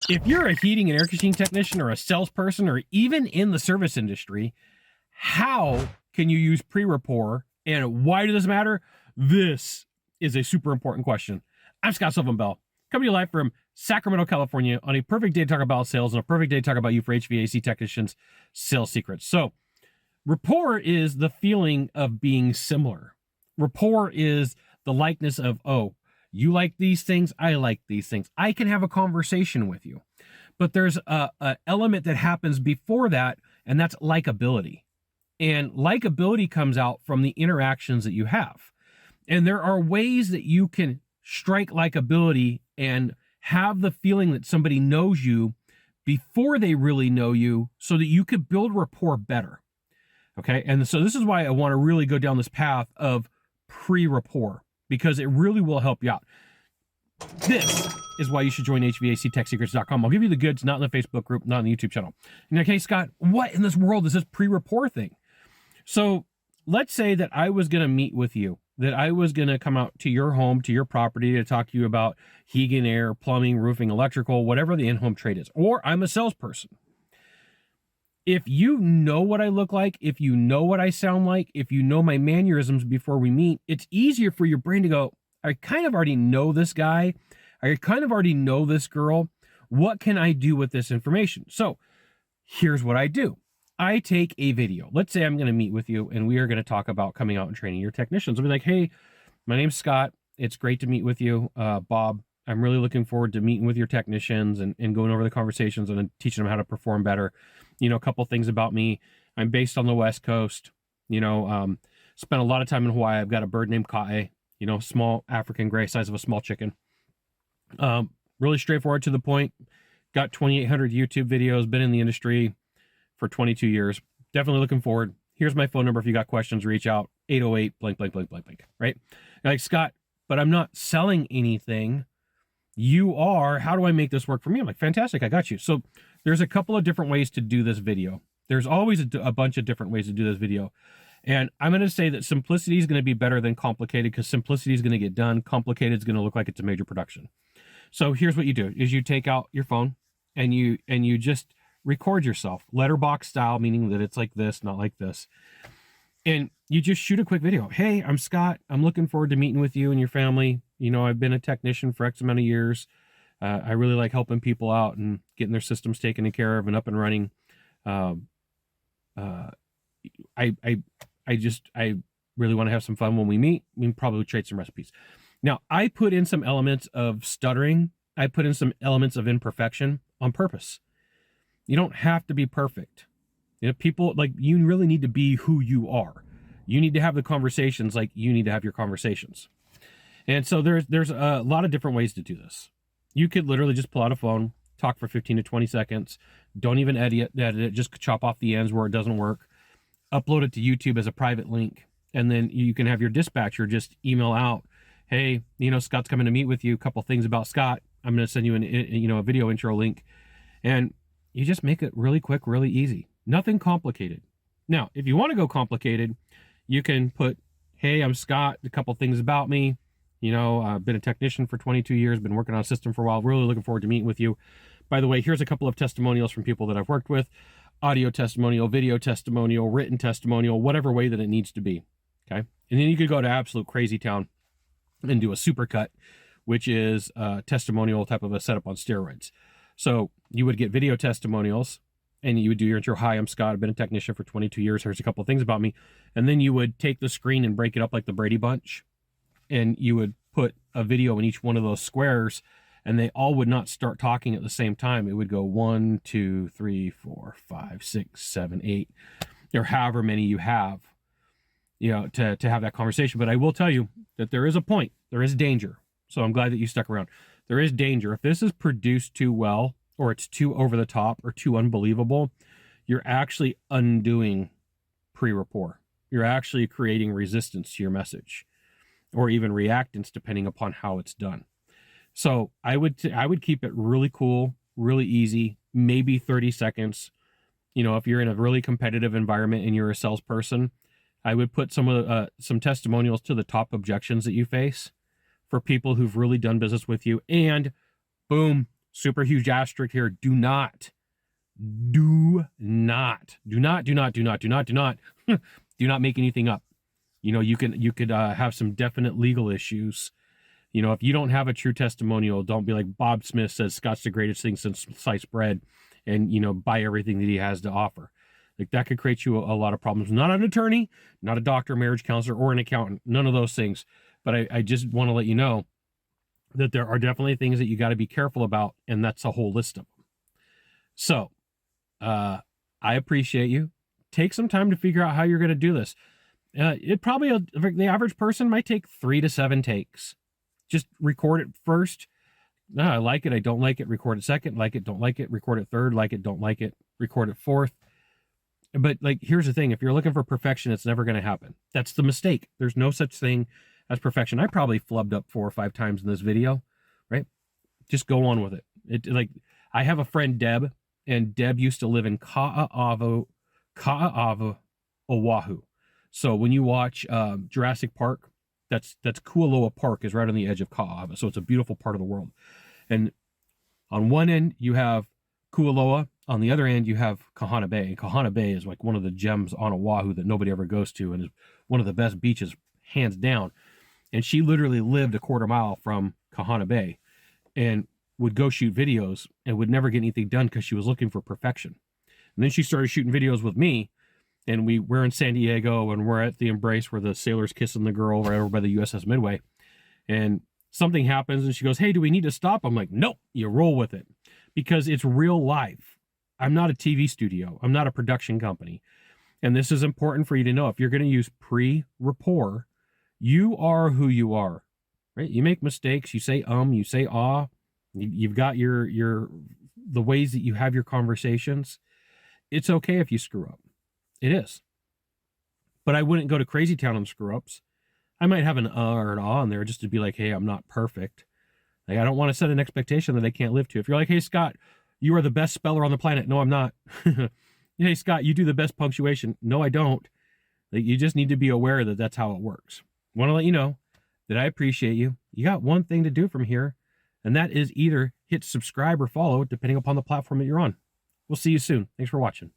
If you're a heating and air conditioning technician or a salesperson or even in the service industry, how can you use pre-rapport and why does this matter? This is a super important question. I'm Scott Sylvan Bell, coming to you live from Sacramento, California on a perfect day to talk about sales and a perfect day to talk about you for HVAC technicians, sales secrets. So rapport is the feeling of being similar. Rapport is the likeness of, oh, you like these things, I like these things. I can have a conversation with you. But there's a element that happens before that, and that's likability. And likability comes out from the interactions that you have. And there are ways that you can strike likability and have the feeling that somebody knows you before they really know you so that you could build rapport better. Okay, and so this is why I want to really go down this path of pre-rapport, because it really will help you out. This is why you should join HVACTechSecrets.com. I'll give you the goods, not in the Facebook group, not in the YouTube channel. You're like, hey, Scott, what in this world is this pre-rapport thing? So let's say that I was going to meet with you, that I was going to come out to your home, to your property to talk to you about heating, air, plumbing, roofing, electrical, whatever the in-home trade is, or I'm a salesperson. If you know what I look like, if you know what I sound like, if you know my mannerisms before we meet, it's easier for your brain to go, I kind of already know this guy. I kind of already know this girl. What can I do with this information? So here's what I do. I take a video. Let's say I'm going to meet with you and we are going to talk about coming out and training your technicians. I'll be like, hey, my name's Scott. It's great to meet with you. Bob, I'm really looking forward to meeting with your technicians and going over the conversations and teaching them how to perform better. You know, a couple things about me. I'm based on the West Coast, spent a lot of time in Hawaii. I've got a bird named Kae, small African gray, size of a small chicken. Really straightforward, to the point. Got 2,800 YouTube videos, been in the industry for 22 years. Definitely looking forward. Here's my phone number. If you got questions, reach out, 808 blank, blank, blank, blank, blank, right? You're like, Scott, but I'm not selling anything. You are. How do I make this work for me? I'm like, fantastic, I got you. So there's a couple of different ways to do this video. There's always a bunch of different ways to do this video. And I'm going to say that simplicity is going to be better than complicated, because simplicity is going to get done. Complicated is going to look like it's a major production. So here's what you do is you take out your phone and you just record yourself, letterbox style, meaning that it's like this, not like this. And you just shoot a quick video. Hey, I'm Scott. I'm looking forward to meeting with you and your family. I've been a technician for X amount of years. I really like helping people out and getting their systems taken care of and up and running. I really want to have some fun when we meet. We can probably trade some recipes. Now, I put in some elements of stuttering. I put in some elements of imperfection on purpose. You don't have to be perfect. People, like, you really need to be who you are. You need to have the conversations like you need to have your conversations. And so there's a lot of different ways to do this. You could literally just pull out a phone, talk for 15 to 20 seconds. Don't even edit it. Just chop off the ends where it doesn't work. Upload it to YouTube as a private link. And then you can have your dispatcher just email out, hey, Scott's coming to meet with you. A couple things about Scott. I'm going to send you a video intro link. And you just make it really quick, really easy. Nothing complicated. Now, if you want to go complicated, you can put, hey, I'm Scott, a couple things about me. I've been a technician for 22 years, been working on a system for a while, really looking forward to meeting with you. By the way, here's a couple of testimonials from people that I've worked with: audio testimonial, video testimonial, written testimonial, whatever way that it needs to be. Okay. And then you could go to absolute crazy town and do a supercut, which is a testimonial type of a setup on steroids. So you would get video testimonials and you would do your intro. Hi, I'm Scott. I've been a technician for 22 years. Here's a couple of things about me. And then you would take the screen and break it up like the Brady Bunch. And you would put a video in each one of those squares, and they all would not start talking at the same time. It would go 1, 2, 3, 4, 5, 6, 7, 8, or however many you have, to have that conversation. But I will tell you that there is a point. There is danger. So I'm glad that you stuck around. There is danger. If this is produced too well, or it's too over the top or too unbelievable, you're actually undoing pre-rapport. You're actually creating resistance to your message, or even reactance, depending upon how it's done. So I would keep it really cool, really easy, maybe 30 seconds. If you're in a really competitive environment and you're a salesperson, I would put some testimonials to the top objections that you face for people who've really done business with you, and boom, super huge asterisk here. Do not do not make anything up. You know, you could have some definite legal issues. You know, if you don't have a true testimonial, don't be like Bob Smith says Scott's the greatest thing since sliced bread, and, you know, buy everything that he has to offer. Like, that could create you a lot of problems. Not an attorney, not a doctor, marriage counselor, or an accountant, none of those things. But I just want to let you know that there are definitely things that you got to be careful about, and that's a whole list of them. So I appreciate you. Take some time to figure out how you're going to do this. It probably, the average person might take 3 to 7 takes. Just record it first. No, I like it. I don't like it. Record it second. Like it. Don't like it. Record it third. Like it. Don't like it. Record it fourth. But, like, here's the thing. If you're looking for perfection, it's never going to happen. That's the mistake. There's no such thing as perfection. I probably flubbed up 4 or 5 times in this video, right? Just go on with it. Like, I have a friend, Deb, and Deb used to live in Ka'ava, Oahu. So when you watch Jurassic Park, that's Kualoa Park is right on the edge of Ka'ava. So it's a beautiful part of the world. And on one end, you have Kualoa. On the other end, you have Kahana Bay. And Kahana Bay is like one of the gems on Oahu that nobody ever goes to, and is one of the best beaches, hands down. And she literally lived a quarter mile from Kahana Bay and would go shoot videos and would never get anything done because she was looking for perfection. And then she started shooting videos with me, and we're in San Diego, and we're at the embrace where the sailor's kissing the girl right over by the USS Midway. And something happens, and she goes, "Hey, do we need to stop?" I'm like, "Nope, you roll with it," because it's real life. I'm not a TV studio. I'm not a production company. And this is important for you to know. If you're going to use pre-rapport, you are who you are, right? You make mistakes. You say, you say, you've got the ways that you have your conversations. It's okay if you screw up. It is. But I wouldn't go to crazy town on screw ups. I might have an or an in there just to be like, hey, I'm not perfect. Like, I don't want to set an expectation that I can't live to. If you're like, hey, Scott, you are the best speller on the planet. No, I'm not. Hey, Scott, you do the best punctuation. No, I don't. Like, you just need to be aware that that's how it works. I want to let you know that I appreciate you. You got one thing to do from here, and that is either hit subscribe or follow, depending upon the platform that you're on. We'll see you soon. Thanks for watching.